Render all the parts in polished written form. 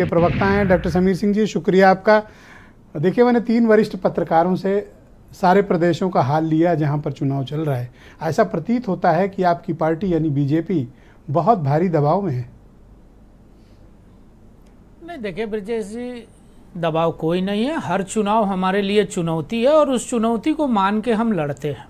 के प्रवक्ता हैं डॉक्टर समीर सिंह जी, शुक्रिया आपका। देखिए, मैंने 3 वरिष्ठ पत्रकारों से सारे प्रदेशों का हाल लिया जहां पर चुनाव चल रहा है। ऐसा प्रतीत होता है कि आपकी पार्टी यानी बीजेपी बहुत भारी दबाव में है। नहीं, देखिए ब्रजेश जी, दबाव कोई नहीं है। हर चुनाव हमारे लिए चुनौती है और उस चुनौती को मान के हम लड़ते हैं।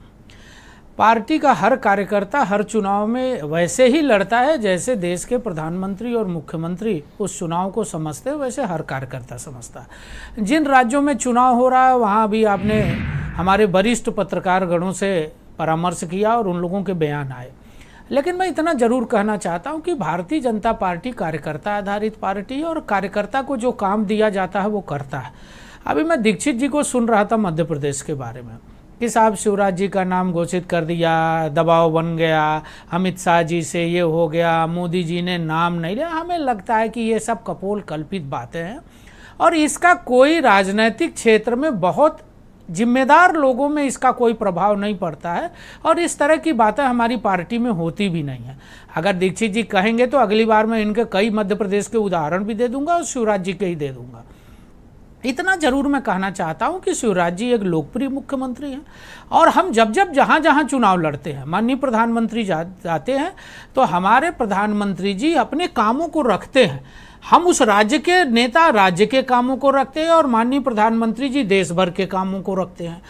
पार्टी का हर कार्यकर्ता हर चुनाव में वैसे ही लड़ता है जैसे देश के प्रधानमंत्री और मुख्यमंत्री उस चुनाव को समझते हैं, वैसे हर कार्यकर्ता समझता है। जिन राज्यों में चुनाव हो रहा है वहाँ भी आपने हमारे वरिष्ठ पत्रकार गणों से परामर्श किया और उन लोगों के बयान आए। लेकिन मैं इतना जरूर कहना चाहता हूं कि भारतीय जनता पार्टी कार्यकर्ता आधारित पार्टी है और कार्यकर्ता को जो काम दिया जाता है वो करता है। अभी मैं दीक्षित जी को सुन रहा था मध्य प्रदेश के बारे में कि साहब शिवराज जी का नाम घोषित कर दिया, दबाव बन गया, अमित शाह जी से ये हो गया, मोदी जी ने नाम नहीं लिया। हमें लगता है कि ये सब कपोल कल्पित बातें हैं और इसका कोई राजनीतिक क्षेत्र में बहुत जिम्मेदार लोगों में इसका कोई प्रभाव नहीं पड़ता है और इस तरह की बातें हमारी पार्टी में होती भी नहीं है। अगर दीक्षित जी कहेंगे तो अगली बार मैं इनके कई मध्य प्रदेश के उदाहरण भी दे दूंगा और शिवराज जी के ही दे दूंगा। इतना जरूर मैं कहना चाहता हूं कि शिवराज जी एक लोकप्रिय मुख्यमंत्री हैं और हम जब जब जहां जहां चुनाव लड़ते हैं, माननीय प्रधानमंत्री जाते हैं तो हमारे प्रधानमंत्री जी अपने कामों को रखते हैं। हम उस राज्य के नेता राज्य के कामों को रखते हैं और माननीय प्रधानमंत्री जी देश भर के कामों को रखते हैं।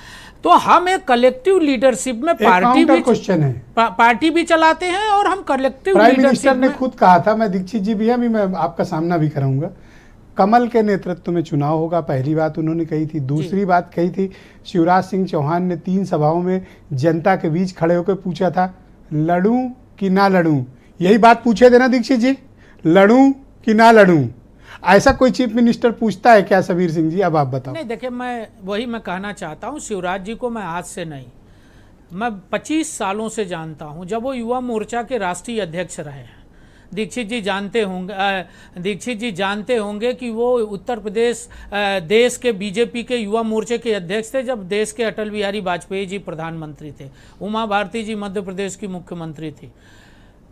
तो हम एक कलेक्टिव लीडरशिप में पार्टी भी चलाते हैं और हम कलेक्टिव प्राइम मिनिस्टर ने खुद कहा था, मैं दीक्षित जी भी है, मैं आपका सामना भी कराऊंगा, कमल के नेतृत्व में चुनाव होगा। पहली बात उन्होंने कही थी। दूसरी बात कही थी शिवराज सिंह चौहान ने 3 सभाओं में जनता के बीच खड़े होकर पूछा था, लड़ूं कि ना लड़ूं। यही बात पूछे थे ना दीक्षित जी, लड़ूं कि ना लड़ूं। ऐसा कोई चीफ मिनिस्टर पूछता है क्या समीर सिंह जी? अब आप बताओ। नहीं, देखिए, मैं कहना चाहता हूं, शिवराज जी को मैं आज से नहीं, मैं 25 सालों से जानता हूं, जब वो युवा मोर्चा के राष्ट्रीय अध्यक्ष रहे हैं। दीक्षित जी जानते होंगे कि वो उत्तर प्रदेश देश के बीजेपी के युवा मोर्चे के अध्यक्ष थे जब देश के अटल बिहारी वाजपेयी जी प्रधानमंत्री थे, उमा भारती जी मध्य प्रदेश की मुख्यमंत्री थी।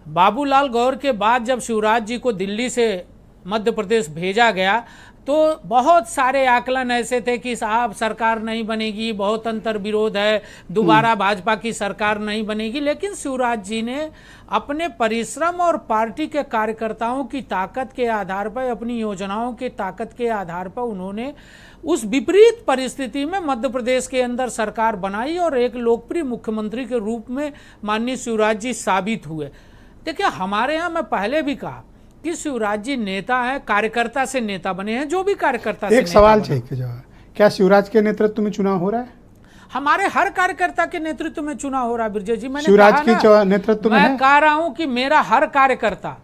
बाबूलाल गौर के बाद जब शिवराज जी को दिल्ली से मध्य प्रदेश भेजा गया तो बहुत सारे आकलन ऐसे थे कि साहब सरकार नहीं बनेगी, बहुत अंतर विरोध है, दोबारा भाजपा की सरकार नहीं बनेगी। लेकिन शिवराज जी ने अपने परिश्रम और पार्टी के कार्यकर्ताओं की ताकत के आधार पर, अपनी योजनाओं की ताकत के आधार पर उन्होंने उस विपरीत परिस्थिति में मध्य प्रदेश के अंदर सरकार बनाई और एक लोकप्रिय मुख्यमंत्री के रूप में माननीय शिवराज जी साबित हुए। देखिए, हमारे यहाँ मैं पहले भी कहा कि शिवराज जी नेता है, कार्यकर्ता से नेता बने हैं। जो भी कार्यकर्ता एक सवाल चाहिए जवाब, क्या शिवराज के नेतृत्व में चुनाव हो रहा है? हमारे हर कार्यकर्ता के नेतृत्व में चुनाव हो रहा है ब्रजेश जी। मैंने शिवराज के नेतृत्व में मैं कह रहा हूं कि मेरा हर कार्यकर्ता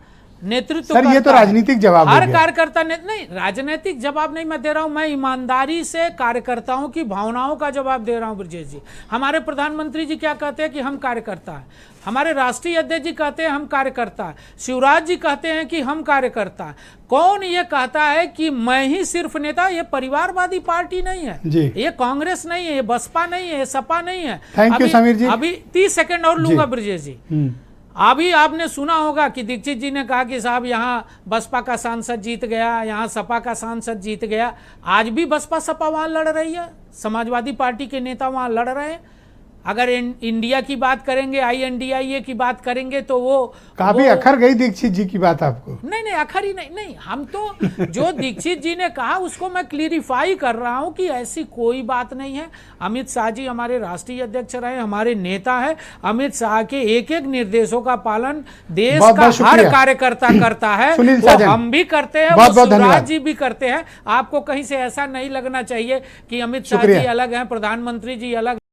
नेतृत्व सर, ये तो राजनीतिक जवाब हर कार्यकर्ता नहीं, राजनीतिक जवाब नहीं मैं दे रहा हूं, मैं ईमानदारी से कार्यकर्ताओं की भावनाओं का जवाब दे रहा हूं ब्रजेश जी। हमारे प्रधानमंत्री जी क्या कहते हैं कि हम कार्यकर्ता हैं, हमारे राष्ट्रीय अध्यक्ष जी कहते हैं हम कार्यकर्ता हैं, शिवराज जी कहते हैं कि हम कार्यकर्ता हैं। कौन ये कहता है कि मैं ही सिर्फ नेता? ये परिवारवादी पार्टी नहीं है, ये कांग्रेस नहीं है, ये बसपा नहीं है, ये सपा नहीं है। थैंक यू समीर जी। अभी 30 सेकंड और लूंगा ब्रजेश जी। अभी आपने सुना होगा कि दीक्षित जी ने कहा कि साहब यहाँ बसपा का सांसद जीत गया, यहाँ सपा का सांसद जीत गया। आज भी बसपा सपा वहां लड़ रही है, समाजवादी पार्टी के नेता वहां लड़ रहे हैं। अगर इंडिया की बात करेंगे, INDIA की बात करेंगे तो वो काफी अखर गई दीक्षित जी की बात आपको। नहीं, अखर ही नहीं, हम तो जो दीक्षित जी ने कहा उसको मैं क्लियरिफाई कर रहा हूं कि ऐसी कोई बात नहीं है। अमित शाह जी हमारे राष्ट्रीय अध्यक्ष रहे, हमारे नेता है। अमित शाह के एक एक निर्देशों का पालन देश का हर कार्यकर्ता करता है, वो हम भी करते हैं, वो शिवराज जी भी करते हैं। आपको कहीं से ऐसा नहीं लगना चाहिए कि अमित शाह जी अलग हैं, प्रधानमंत्री जी अलग।